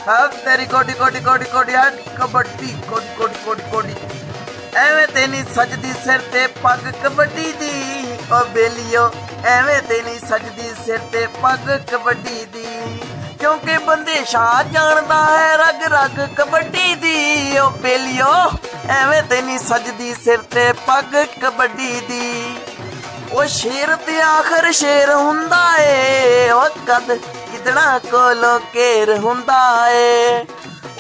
हाँ तेरी कोडी कोडी कोडी कोडी हट कबड्डी कोडी कोडी कोडी कोडी एवें तेनी सजदी सिर ते पग कबड्डी दी ओ बेलियो एवें तेनी सजदी सिर ते पग कबड्डी दी क्योंकि बंदे शाह जानदा है रग रग कबड्डी दी ओ बेलियो एवें तेनी सजदी सिर ते पग कबड्डी दी ओ शेर ते आखिर शेर हुंदा ए ओ कद किदड़ा कोलों केर हुंदा ए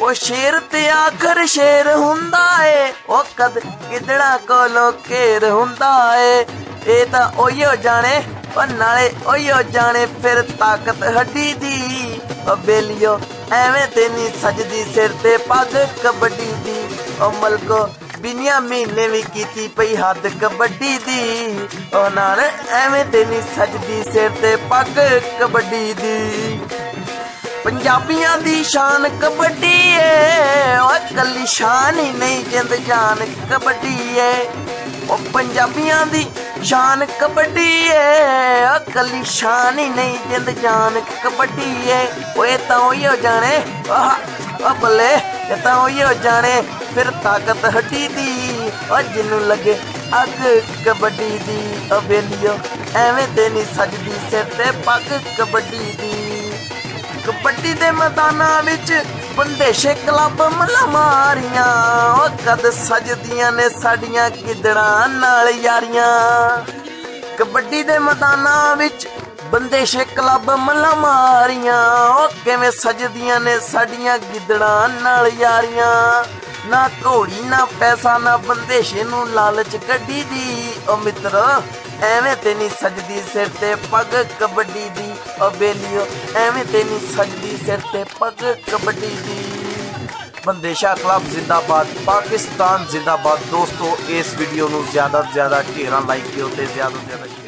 ओ शेर ते आखिर शेर हुंदा ए ओ कद किदड़ा कोलों केर हुंदा ए ए तां ओहियो जाने ओ नाले ओहियो जाने फिर ताकत हड्डी दी ओ बेलियो एवें तेनी सजदी सिर ते पग कबड्डी दी ओ मलको बिनिया महीने भी कीती पई हद कबड्डी दी ओ नाल एवें तेनी सजदी सिर ते पग कबड्डी दी पंजाबियां दी शान कबड्डी है ओ कली शान ही नहीं जिंद जान कबड्डी है ओ पंजाबियां दी शान कबड्डी है ओ कली शान ही नहीं जिंद जान कबड्डी है ओए तां ओहियो जाने ओ बल्ले ये तां ओहियो जाने फिर ताकत हड्डी दी और जिन्नू लगे अग कबड्डी दी ओ बेलियो एवें तेनी सजदी सिर ते पग कबड्डी दी कबड्डी दे मैदानां विच बंदेशे क्लब मल्ला मारियां ओ कद सजदियां ने साडियां गिदड़ां नाल यारियां कबड्डी दे मैदानां विच बंदेशे क्लब मल्ला मारियां ओ किवें सजदियां ने साडियां गिदड़ां नाल यारियां ना घोड़ी ना पैसा ना बंदेशे नू लालच कड्डी दी ओ मित्र एवें तेनी सजदी सिर ते पग कबड्डी दी ओ बेलियो एवें तेनी सजदी सिर ते पग कबड्डी दी बंदेशा क्लब जिंदाबाद पाकिस्तान जिंदाबाद। दोस्तों इस वीडियो नू ज़्यादा तो ज़्यादा ढेर लाइक करो ते ज़्यादा तो ज़्यादा